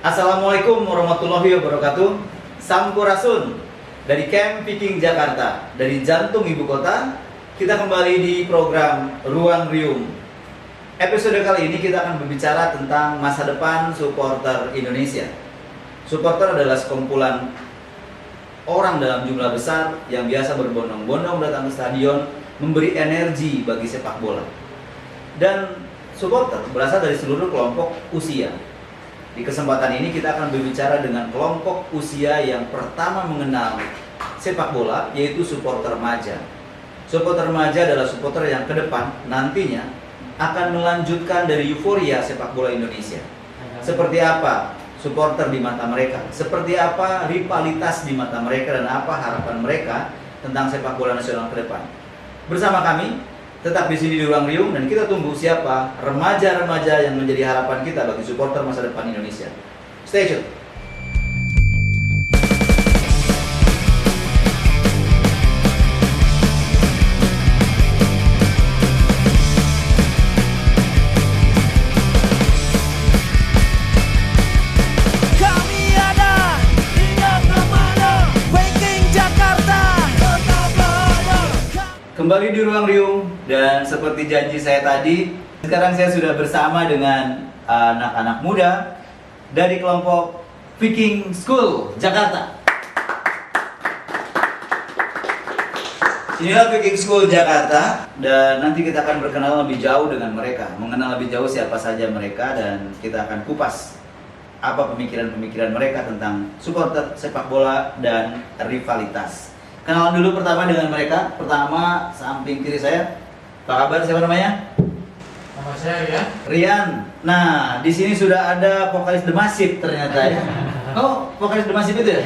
Assalamualaikum warahmatullahi wabarakatuh. Sampurasun dari Camp Viking Jakarta, dari jantung ibu kota. Kita kembali di program Ruang Riung. Episode kali ini kita akan berbicara tentang masa depan supporter Indonesia. Supporter adalah sekumpulan orang dalam jumlah besar yang biasa berbondong-bondong datang ke stadion, memberi energi bagi sepak bola. Dan supporter berasal dari seluruh kelompok usia. Di kesempatan ini kita akan berbicara dengan kelompok usia yang pertama mengenal sepak bola, yaitu supporter remaja. Supporter remaja adalah supporter yang ke depan nantinya akan melanjutkan dari euforia sepak bola Indonesia. Seperti apa supporter di mata mereka? Seperti apa rivalitas di mata mereka dan apa harapan mereka tentang sepak bola nasional ke depan? Bersama kami tetap di sini di Ruang Riung, dan kita tunggu siapa remaja-remaja yang menjadi harapan kita bagi supporter masa depan Indonesia. Stay tune. Kembali di Ruang Riung, dan seperti janji saya tadi, sekarang saya sudah bersama dengan anak-anak muda dari kelompok Viking School Jakarta. Inilah Viking School Jakarta, dan nanti kita akan berkenalan lebih jauh dengan mereka, mengenal lebih jauh siapa saja mereka, dan kita akan kupas apa pemikiran-pemikiran mereka tentang supporter sepak bola dan rivalitas. Kenalan dulu pertama dengan mereka. Pertama, samping kiri saya. Apa kabar? Siapa namanya? Nama saya Rian. Rian. Nah, di sini sudah ada vokalis The Massive ternyata ya. Oh, vokalis The Massive itu ya?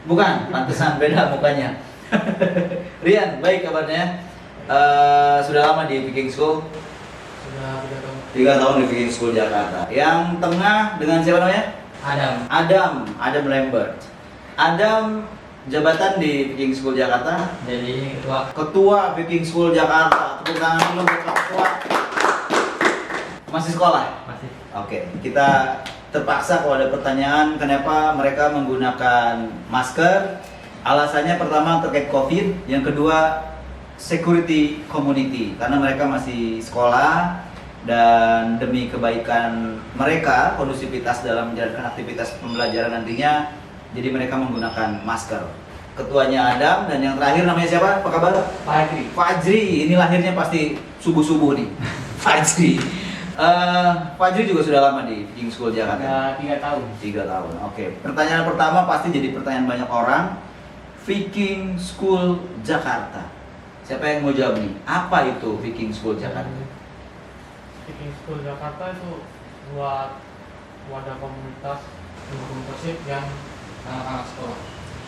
Bukan, pantesan beda mukanya. Rian, baik kabarnya? Sudah lama di Viking School? Sudah 3 tahun. 3 tahun di Viking School Jakarta. Yang tengah dengan siapa namanya? Adam Lambert. Adam jabatan di Viking School Jakarta, Jadi ketua Viking School Jakarta. Tepuk tangan dulu buat ketua. Masih sekolah? masih. Oke, kita terpaksa kalau ada pertanyaan kenapa mereka menggunakan masker. Alasannya pertama terkait COVID, yang kedua security community, karena mereka masih sekolah dan demi kebaikan mereka, kondusivitas dalam menjalankan aktivitas pembelajaran nantinya, jadi mereka menggunakan masker. Ketuanya Adam, dan yang terakhir namanya siapa? Apa kabar? Fajri. Ini lahirnya pasti subuh-subuh nih. Fajri. Fajri juga sudah lama di Viking School Jakarta. 3 tahun. 3 tahun. Oke. Pertanyaan pertama pasti jadi pertanyaan banyak orang. Viking School Jakarta. Siapa yang mau jawab nih? Apa itu Viking School Jakarta? Viking School Jakarta itu buat wadah komunitas pendukung Persib yang anak-anak sekolah.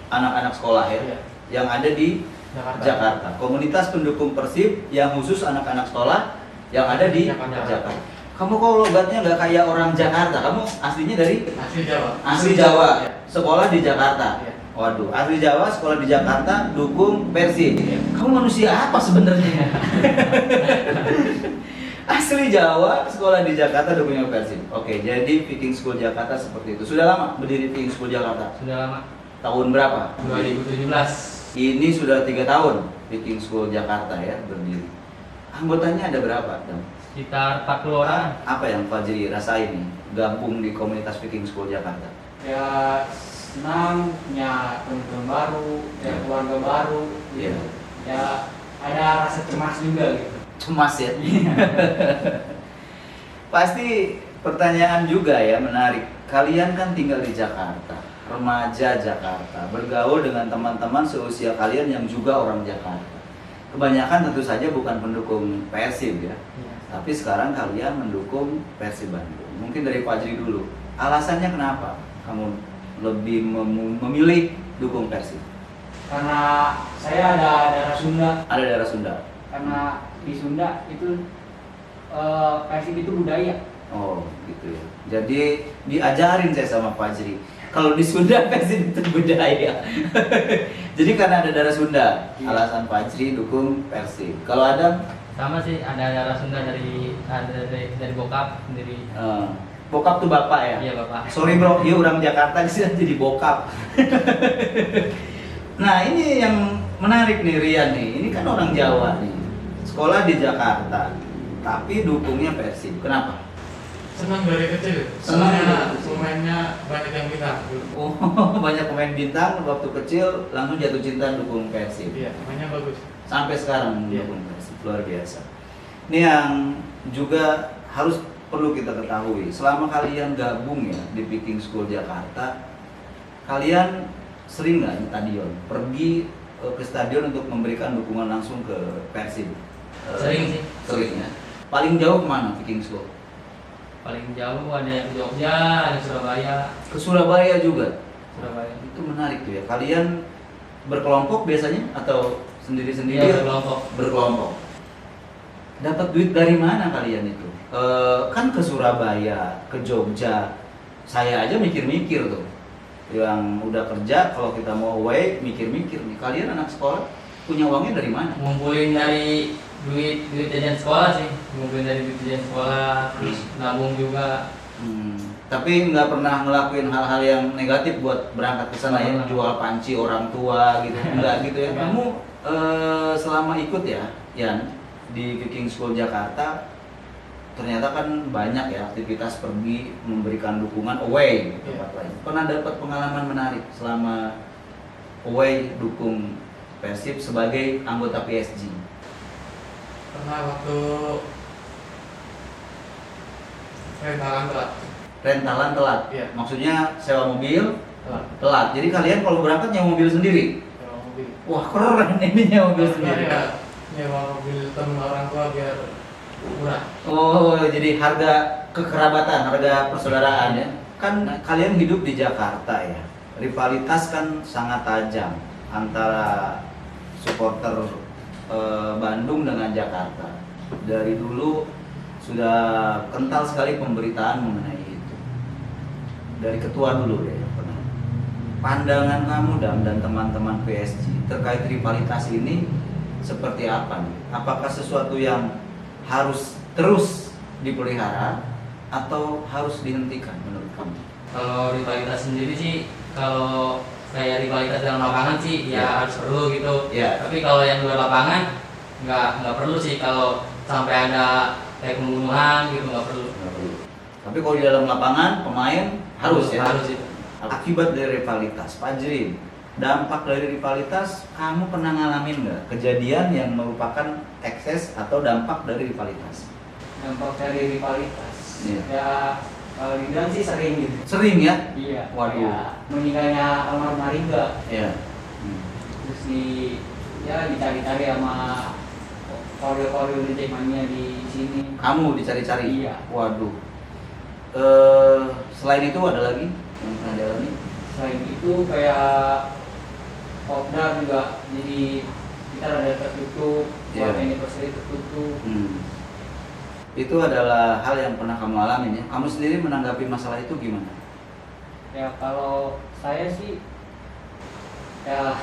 Anak-anak sekolah ya? Iya. Yang ada di Jakarta. Jakarta. Komunitas pendukung Persib yang khusus anak-anak sekolah yang ada di Jakarta. Kamu kok logatnya nggak kayak orang Jakarta? Kamu aslinya dari? Asli Jawa. Asli Jawa. Iya. Sekolah di Jakarta. Iya. Waduh, asli Jawa, sekolah di Jakarta, dukung Persib. Kamu manusia apa sebenarnya? Asli Jawa, sekolah di Jakarta, dukung Persib. Oke, jadi Viking School Jakarta seperti itu. Sudah lama berdiri Viking School Jakarta? Sudah lama. Tahun berapa? 2017. Ini sudah 3 tahun Viking School Jakarta ya berdiri. Anggotanya ada berapa, Dam? Sekitar 40 orang. Apa yang Fajri rasain nih gabung di komunitas Viking School Jakarta? Ya senang, punya teman-teman baru, punya keluarga baru. Iya. Ya ada rasa cemas juga gitu. Cemas ya? Pasti pertanyaan juga ya menarik. Kalian kan tinggal di Jakarta, remaja Jakarta, bergaul dengan teman-teman seusia kalian yang juga orang Jakarta. Kebanyakan tentu saja bukan pendukung Persib ya, tapi sekarang kalian mendukung Persib Bandung. Mungkin dari Fajri dulu, alasannya kenapa kamu lebih memilih dukung Persib? Karena saya ada darah Sunda. Ada darah Sunda. Karena di Sunda itu Persib itu budaya. Oh gitu ya. Jadi diajarin saya sama Fajri, kalau di Sunda Persib itu budaya. Jadi karena ada darah Sunda, Iya. alasan Fajri dukung Persib. Kalau Adam? Sama sih, ada darah Sunda dari bokap sendiri. Bokap tuh bapak ya? Iya bapak. Sorry bro, iya orang Jakarta di sini jadi bokap. Nah ini yang menarik nih Rian nih, ini kan orang Jawa nih, sekolah di Jakarta, tapi dukungnya Persib. Kenapa? Senang dari kecil. Senang dari Soalnya kecil. pemainnya banyak yang bintang. Oh banyak pemain bintang, waktu kecil langsung jatuh cinta dukung Persib. Iya, mainnya bagus. Sampai sekarang Iya. mendukung Persib, luar biasa. Ini yang juga harus perlu kita ketahui, selama kalian gabung ya di Viking School Jakarta, kalian sering nggak di stadion, pergi ke stadion untuk memberikan dukungan langsung ke Persib? Sering sih. Sering ya. Paling jauh kemana Viking School? Paling jauh ada yang ke Jogja, ada Surabaya. Ke Surabaya juga. Surabaya. Itu menarik tuh ya. Kalian berkelompok biasanya atau sendiri-sendiri? Iya, berkelompok. Berkelompok. Dapat duit dari mana kalian itu? Kan ke Surabaya, ke Jogja. Saya aja mikir-mikir tuh. Yang udah kerja, kalau kita mau away, mikir-mikir nih. Kalian anak sekolah punya uangnya dari mana? Ngumpulin dari duit jajan sekolah sih. Ngumpulin dari duit jajan sekolah, terus nabung juga. Tapi nggak pernah ngelakuin hal-hal yang negatif buat berangkat ke sana ya, Nggak pernah. jual panci orang tua gitu, enggak gitu ya. Nggak. Kamu selama ikut ya, Yan, di Viking School Jakarta, ternyata kan banyak ya aktivitas pergi memberikan dukungan away ke tempat lain. Pernah dapat pengalaman menarik selama away dukung Persib sebagai anggota PSG? Pernah waktu rentalan telat. Rentalan telat, Iya. maksudnya sewa mobil Telat. telat. Jadi kalian kalau berangkat nyewa mobil sendiri? Sewa mobil. Wah keren ini nyewa mobil sendiri. Ya, nyewa mobil temen orang tua biar murah. Oh jadi harga kekerabatan, harga persaudaraan ya. Kan kalian hidup di Jakarta ya. Rivalitas kan sangat tajam antara supporter Bandung dengan Jakarta. Dari dulu sudah kental sekali pemberitaan mengenai itu. Dari ketua dulu ya. Pandangan kamu dan teman-teman PSG terkait rivalitas ini seperti apa nih? Apakah sesuatu yang harus terus dipelihara atau harus dihentikan menurut kamu? Kalau rivalitas sendiri sih, kalau kayak rivalitas dalam lapangan sih Ya. ya harus perlu gitu. Ya. Tapi kalau yang luar lapangan nggak perlu sih, kalau sampai ada kayak pembunuhan gitu nggak perlu. Nggak perlu. Tapi kalau di dalam lapangan pemain harus ya. Harus itu. Akibat dari rivalitas, Pak Jrim, dampak dari rivalitas kamu pernah ngalamin nggak kejadian yang merupakan ekses atau dampak dari rivalitas? Dampak dari rivalitas. Iya. Ya kalau dibilang sih sering gitu. Sering ya? Iya. Waduh. Kayak meninggalnya almarhum Maringga. Ya. Terus dicari-cari sama koril-koril di Jackmania di sini. Kamu dicari-cari? Iya. Waduh. Selain itu ada lagi yang pernah dialami? Selain itu kayak Kopdar juga, jadi kita ada tertutup, Iya. buat anniversary tertutup. Itu adalah hal yang pernah kamu alami ya. Kamu sendiri menanggapi masalah itu gimana? Ya kalau saya sih ya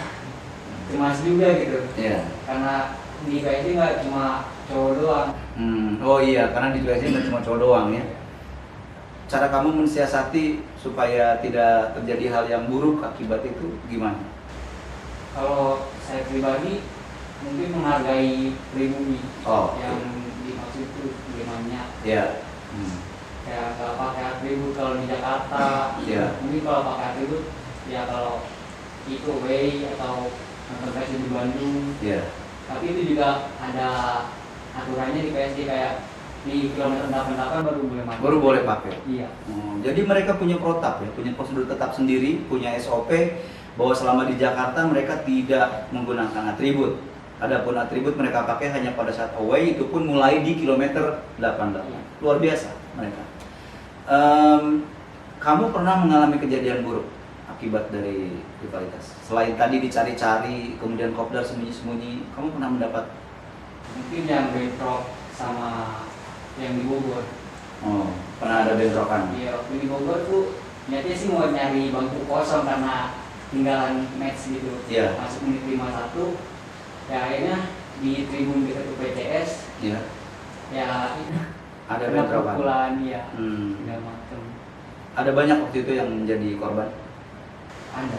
cemas juga gitu, Iya. karena di PSG nggak cuma cowok doang. Oh iya, karena di PSG nggak cuma cowok doang ya. Cara kamu mensiasati supaya tidak terjadi hal yang buruk akibat itu gimana? Kalau saya pribadi mungkin menghargai pribumi Oh, yang dimaksud itu gimana, ya. kayak nggak pakai atribut kalau di Jakarta. Iya. Mungkin kalau pakai atribut ya kalau itu away atau nonton PSG di Bandung. Iya. Tapi itu juga ada aturannya di PSG, kayak di kilometer 88 baru boleh pakai. Baru boleh pakai. Iya. Jadi mereka punya protap ya, punya prosedur tetap sendiri, punya SOP bahwa selama di Jakarta mereka tidak menggunakan atribut. Adapun atribut mereka pakai hanya pada saat away, itu pun mulai di kilometer 88. Iya. Luar biasa mereka. Kamu pernah mengalami kejadian buruk akibat dari rivalitas? Selain tadi dicari-cari, kemudian kopdar sembunyi-sembunyi, kamu pernah mendapat? Mungkin yang bentrok sama yang di Bogor. Oh, pernah ada bentrokan? Iya, waktu di Bogor tuh niatnya sih mau nyari bangku kosong karena tinggalan match gitu. Iya. Masuk menit 51. Ya akhirnya di tribun dekat UPCS Iya. ya Ada kena bentrokan. pukulan ya, Hmm. segala macam. Ada banyak waktu itu yang menjadi korban. Ada.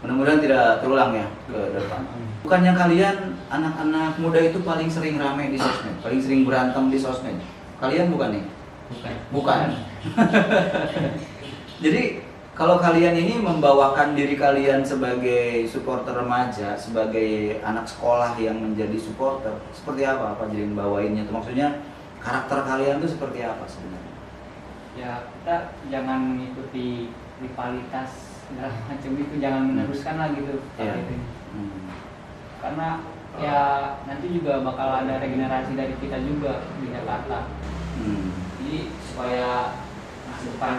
Mudah-mudahan tidak terulang ya ke depan. Bukannya kalian anak-anak muda itu paling sering rame di sosmed, paling sering berantem di sosmed. Kalian bukan nih? Bukan. Jadi kalau kalian ini membawakan diri kalian sebagai supporter remaja, sebagai anak sekolah yang menjadi supporter, seperti apa? Apa jadi bawainnya tuh? Maksudnya karakter kalian tuh seperti apa sebenarnya? Ya kita jangan mengikuti rivalitas segala macam itu, jangan meneruskan lah gitu. Iya. Itu. Hmm. Karena ya nanti juga bakal ada regenerasi dari kita juga di Jakarta. Jadi supaya masa depan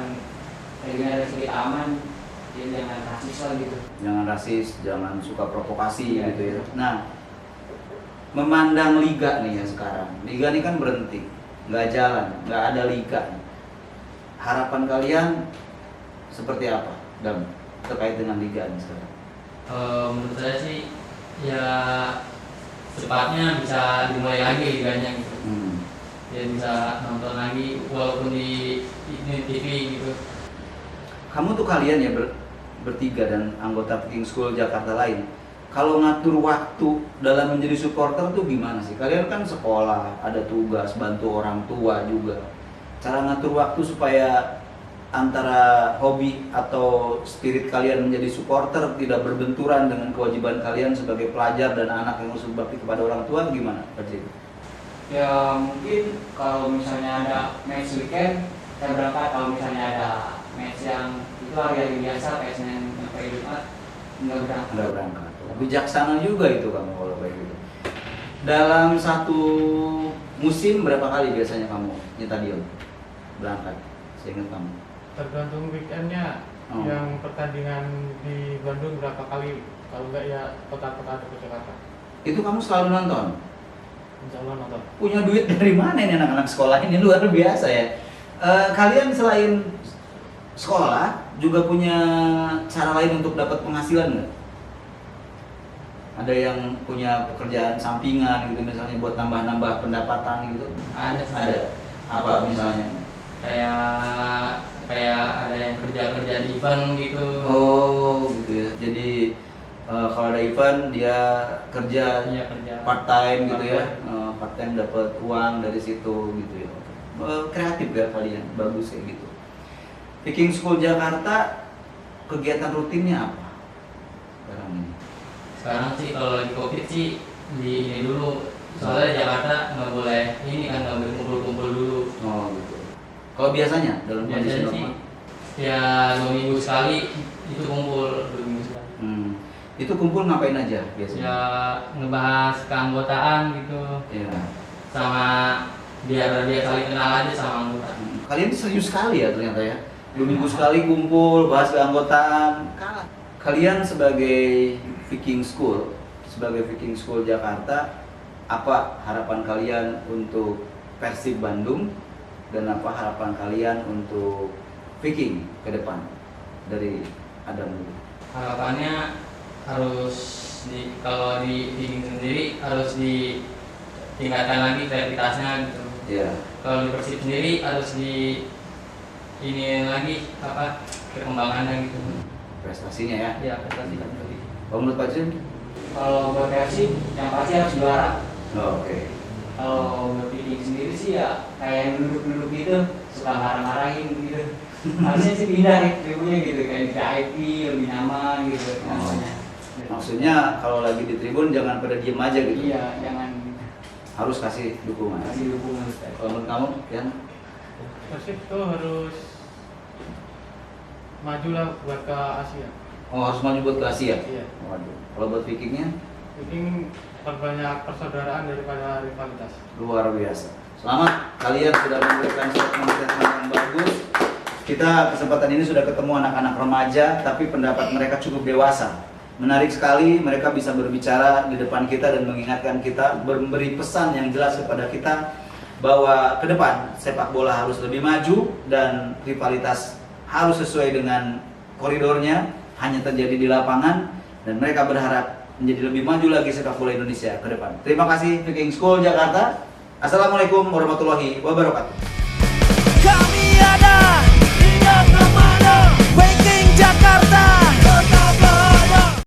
regenerasi kita aman, ya jangan rasis lah gitu. Jangan rasis, jangan suka provokasi Iya. gitu ya. Nah, memandang liga nih ya sekarang. Liga ini kan berhenti, nggak jalan, nggak ada liga. Harapan kalian seperti apa, Dam, terkait dengan liga ini sekarang? Menurut saya sih ya secepatnya bisa dimulai lagi liganya gitu. Ya bisa nonton lagi walaupun di TV gitu. Kamu tuh kalian ya bertiga dan anggota Viking School Jakarta lain, kalau ngatur waktu dalam menjadi supporter tuh gimana sih? Kalian kan sekolah, ada tugas, bantu orang tua juga. Cara ngatur waktu supaya antara hobi atau spirit kalian menjadi supporter tidak berbenturan dengan kewajiban kalian sebagai pelajar dan anak yang harus berbakti kepada orang tua, gimana, Pak Jim? Ya mungkin kalau misalnya ada match weekend saya berangkat, kalau misalnya ada match yang itu hari-hari biasa kayak Senin sampai Jumat nggak berangkat. Nggak berangkat. Bijaksana juga itu kamu kalau kayak gitu. Dalam satu musim berapa kali biasanya kamu nyetadion berangkat? Seingat kamu. Tergantung weekendnya. Oh. Yang pertandingan di Bandung berapa kali, kalau enggak ya kota-kota ke Jakarta. Itu kamu selalu nonton? Insya Allah nonton. Punya duit dari mana ini anak-anak sekolah ini, luar biasa ya. Kalian selain sekolah juga punya cara lain untuk dapat penghasilan nggak? Ada yang punya pekerjaan sampingan gitu misalnya buat nambah-nambah pendapatan gitu? Ada. Apa misalnya? Kayak ada yang kerja di event gitu. Oh gitu ya. Jadi kalau ada event dia kerja Iya, kerja part time gitu ya. Part-time. Part time dapat uang dari situ gitu ya. Kreatif ya kalian, bagus kayak gitu. Viking School Jakarta kegiatan rutinnya apa sekarang ini? Sekarang sih kalau lagi covid sih di ini dulu, soalnya Jakarta nggak boleh ini kan, nggak boleh kumpul-kumpul dulu. Oh gitu. Kalau biasanya dalam kondisi Biasanya sih normal? ya 2 minggu sekali itu kumpul 2 minggu sekali. Itu kumpul ngapain aja biasanya? Ya ngebahas keanggotaan gitu, Iya. sama biar dia saling kenal aja sama anggota. Kalian ini serius sekali ya ternyata ya. 2 minggu sekali kumpul, bahas keanggotaan. Kalian sebagai Viking School, sebagai Viking School Jakarta, apa harapan kalian untuk Persib Bandung dan apa harapan kalian untuk Viking ke depan dari Adam dulu? Harapannya harus kalau di Viking sendiri harus ditingkatkan lagi kreativitasnya gitu. Iya. Kalau di Persib sendiri harus ini lagi apa perkembangannya gitu. Prestasinya ya. Ya prestasi kan tadi. Kalau menurut Pak Jim? Kalau buat Persib yang pasti harus juara. Oh, oke. Kalau buat Viking sendiri sih ya kayak nunduk-nunduk gitu, suka marah-marahin gitu. Harusnya sih pindah ya tribunnya gitu, kayak di VIP lebih nyaman gitu. Maksudnya kalau lagi di tribun jangan pada diem aja gitu. Iya, jangan Harus kasih dukungan. kasih dukungan. Kalau menurut kamu, Yan? Persib tuh harus maju lah buat ke Asia. Oh, harus maju buat ke Asia? Iya. Waduh. Kalau buat Vikingnya? Viking perbanyak persaudaraan daripada rivalitas. Luar biasa. Selamat, kalian sudah memberikan statement-statement yang bagus. Kita kesempatan ini sudah ketemu anak-anak remaja, tapi pendapat mereka cukup dewasa. Menarik sekali, mereka bisa berbicara di depan kita dan mengingatkan kita, memberi pesan yang jelas kepada kita bahwa ke depan sepak bola harus lebih maju dan rivalitas harus sesuai dengan koridornya, hanya terjadi di lapangan, dan mereka berharap menjadi lebih maju lagi sepak bola Indonesia ke depan. Terima kasih Viking School Jakarta Assalamualaikum warahmatullahi wabarakatuh.